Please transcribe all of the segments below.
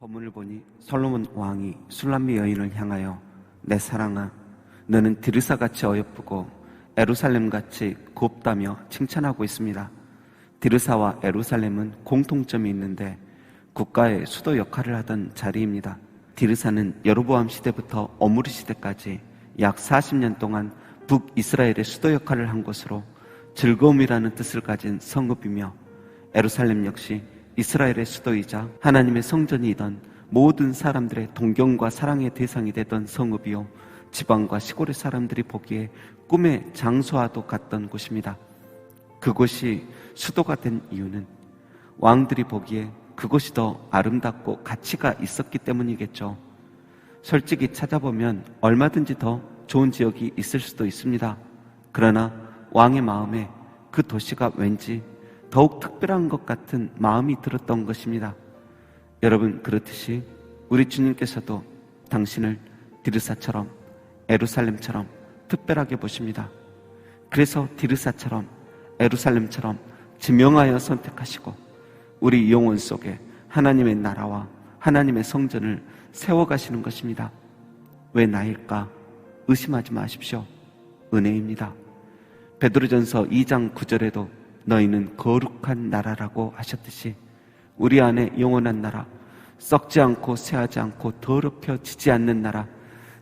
본문을 보니 솔로몬 왕이 술람미 여인을 향하여 내 사랑아 너는 디르사같이 어여쁘고 에루살렘같이 곱다며 칭찬하고 있습니다. 디르사와 에루살렘은 공통점이 있는데 국가의 수도 역할을 하던 자리입니다. 디르사는 여로보암 시대부터 어므리 시대까지 약 40년 동안 북이스라엘의 수도 역할을 한 곳으로 즐거움이라는 뜻을 가진 성읍이며, 에루살렘 역시 이스라엘의 수도이자 하나님의 성전이던 모든 사람들의 동경과 사랑의 대상이 되던 성읍이요, 지방과 시골의 사람들이 보기에 꿈의 장소와도 같던 곳입니다. 그곳이 수도가 된 이유는 왕들이 보기에 그곳이 더 아름답고 가치가 있었기 때문이겠죠. 솔직히 찾아보면 얼마든지 더 좋은 지역이 있을 수도 있습니다. 그러나 왕의 마음에 그 도시가 왠지 더욱 특별한 것 같은 마음이 들었던 것입니다. 여러분, 그렇듯이 우리 주님께서도 당신을 디르사처럼 에루살렘처럼 특별하게 보십니다. 그래서 디르사처럼 에루살렘처럼 지명하여 선택하시고 우리 영혼 속에 하나님의 나라와 하나님의 성전을 세워가시는 것입니다. 왜 나일까? 의심하지 마십시오. 은혜입니다. 베드로전서 2장 9절에도 너희는 거룩한 나라라고 하셨듯이 우리 안에 영원한 나라, 썩지 않고 쇠하지 않고 더럽혀지지 않는 나라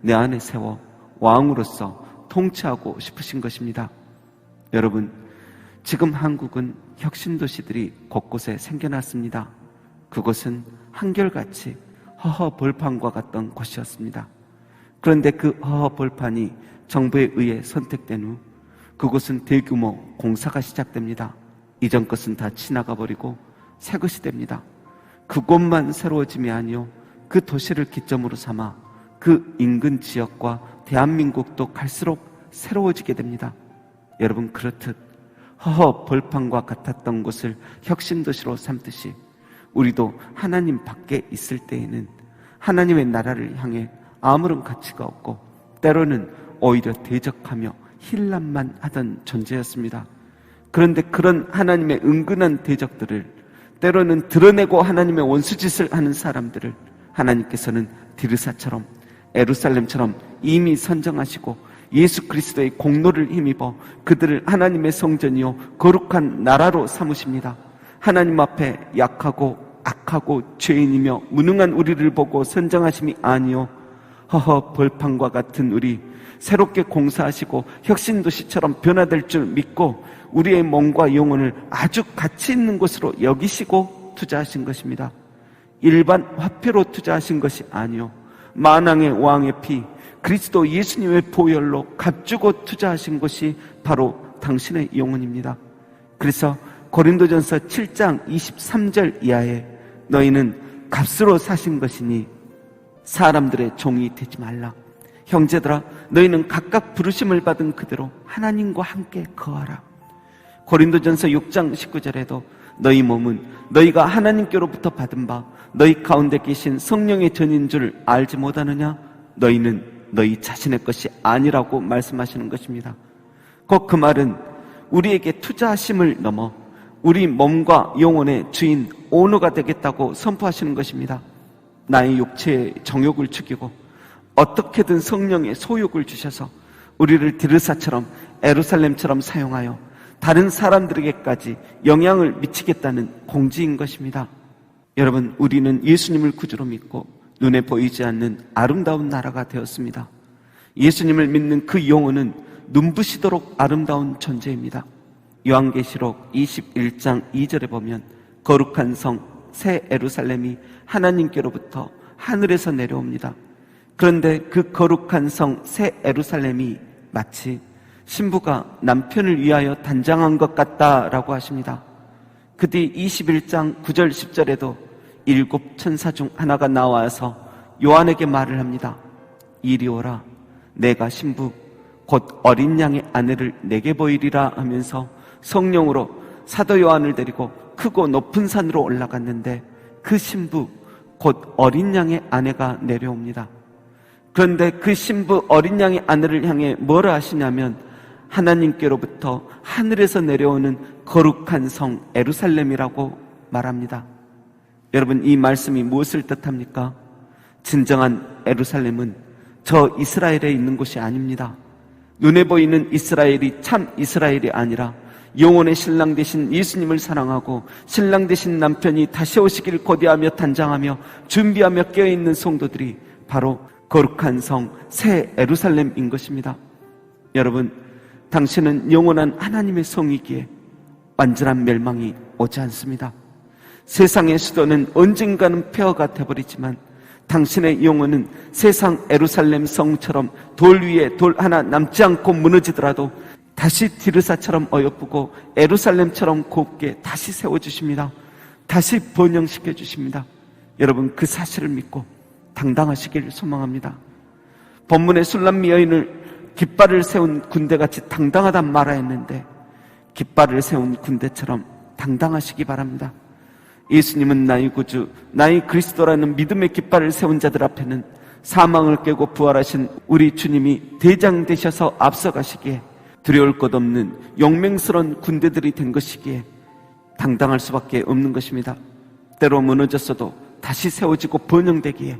내 안에 세워 왕으로서 통치하고 싶으신 것입니다. 여러분, 지금 한국은 혁신도시들이 곳곳에 생겨났습니다. 그곳은 한결같이 허허벌판과 같던 곳이었습니다. 그런데 그 허허벌판이 정부에 의해 선택된 후 그곳은 대규모 공사가 시작됩니다. 이전 것은 다 지나가 버리고 새 것이 됩니다. 그곳만 새로워짐이 아니요, 그 도시를 기점으로 삼아 그 인근 지역과 대한민국도 갈수록 새로워지게 됩니다. 여러분, 그렇듯 허허벌판과 같았던 곳을 혁신도시로 삼듯이 우리도 하나님 밖에 있을 때에는 하나님의 나라를 향해 아무런 가치가 없고 때로는 오히려 대적하며 힐난만 하던 존재였습니다. 그런데 그런 하나님의 은근한 대적들을, 때로는 드러내고 하나님의 원수짓을 하는 사람들을 하나님께서는 디르사처럼 에루살렘처럼 이미 선정하시고 예수 그리스도의 공로를 힘입어 그들을 하나님의 성전이요 거룩한 나라로 삼으십니다. 하나님 앞에 약하고 악하고 죄인이며 무능한 우리를 보고 선정하심이 아니요, 허허벌판과 같은 우리, 새롭게 공사하시고 혁신도시처럼 변화될 줄 믿고 우리의 몸과 영혼을 아주 가치 있는 곳으로 여기시고 투자하신 것입니다. 일반 화폐로 투자하신 것이 아니요, 만왕의 왕의 피 그리스도 예수님의 보혈로 값주고 투자하신 것이 바로 당신의 영혼입니다. 그래서 고린도전서 7장 23절 이하에 너희는 값으로 사신 것이니 사람들의 종이 되지 말라. 형제들아, 너희는 각각 부르심을 받은 그대로 하나님과 함께 거하라. 고린도전서 6장 19절에도 너희 몸은 너희가 하나님께로부터 받은 바 너희 가운데 계신 성령의 전인 줄 알지 못하느냐? 너희는 너희 자신의 것이 아니라고 말씀하시는 것입니다. 곧 그 말은 우리에게 투자하심을 넘어 우리 몸과 영혼의 주인 오너가 되겠다고 선포하시는 것입니다. 나의 육체의 정욕을 죽이고 어떻게든 성령의 소욕을 주셔서 우리를 디르사처럼 에루살렘처럼 사용하여 다른 사람들에게까지 영향을 미치겠다는 공지인 것입니다. 여러분, 우리는 예수님을 구주로 믿고 눈에 보이지 않는 아름다운 나라가 되었습니다. 예수님을 믿는 그 영혼은 눈부시도록 아름다운 존재입니다. 요한계시록 21장 2절에 보면 거룩한 성 새 에루살렘이 하나님께로부터 하늘에서 내려옵니다. 그런데 그 거룩한 성 새 에루살렘이 마치 신부가 남편을 위하여 단장한 것 같다라고 하십니다. 그 뒤 21장 9절 10절에도 7 천사 중 하나가 나와서 요한에게 말을 합니다. 이리 오라, 내가 신부 곧 어린 양의 아내를 내게 보이리라 하면서 성령으로 사도 요한을 데리고 크고 높은 산으로 올라갔는데 그 신부 곧 어린 양의 아내가 내려옵니다. 그런데 그 신부 어린 양의 아내를 향해 뭐라 하시냐면 하나님께로부터 하늘에서 내려오는 거룩한 성 에루살렘이라고 말합니다. 여러분, 이 말씀이 무엇을 뜻합니까? 진정한 예루살렘은 저 이스라엘에 있는 곳이 아닙니다. 눈에 보이는 이스라엘이 참 이스라엘이 아니라 영혼의 신랑 되신 예수님을 사랑하고 신랑 되신 남편이 다시 오시길 고대하며 단장하며 준비하며 깨어있는 성도들이 바로 거룩한 성 새 예루살렘인 것입니다. 여러분, 당신은 영원한 하나님의 성이기에 완전한 멸망이 오지 않습니다. 세상의 수도는 언젠가는 폐허가 되버리지만 당신의 영혼은 세상 예루살렘 성처럼 돌 위에 돌 하나 남지 않고 무너지더라도 다시 디르사처럼 어여쁘고 예루살렘처럼 곱게 다시 세워주십니다. 다시 번영시켜 주십니다. 여러분, 그 사실을 믿고 당당하시길 소망합니다. 본문의 술람미 여인을 깃발을 세운 군대같이 당당하단 말아 했는데 깃발을 세운 군대처럼 당당하시기 바랍니다. 예수님은 나의 구주, 나의 그리스도라는 믿음의 깃발을 세운 자들 앞에는 사망을 깨고 부활하신 우리 주님이 대장 되셔서 앞서가시기에 두려울 것 없는 용맹스러운 군대들이 된 것이기에 당당할 수밖에 없는 것입니다. 때로 무너졌어도 다시 세워지고 번영되기에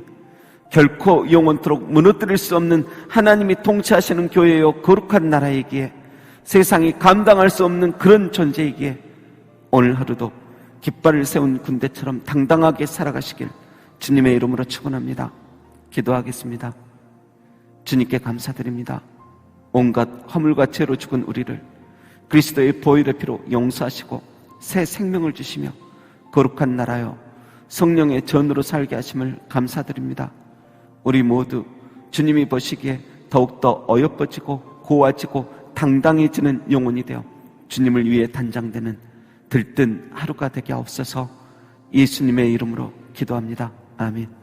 결코 영원토록 무너뜨릴 수 없는 하나님이 통치하시는 교회요 거룩한 나라이기에 세상이 감당할 수 없는 그런 존재이기에 오늘 하루도 깃발을 세운 군대처럼 당당하게 살아가시길 주님의 이름으로 축원합니다. 기도하겠습니다. 주님께 감사드립니다. 온갖 허물과 죄로 죽은 우리를 그리스도의 보혈의 피로 용서하시고 새 생명을 주시며 거룩한 나라요 성령의 전으로 살게 하심을 감사드립니다. 우리 모두 주님이 보시기에 더욱더 어여뻐지고 고와지고 당당해지는 영혼이 되어 주님을 위해 단장되는 들뜬 하루가 되게 하옵소서. 예수님의 이름으로 기도합니다. 아멘.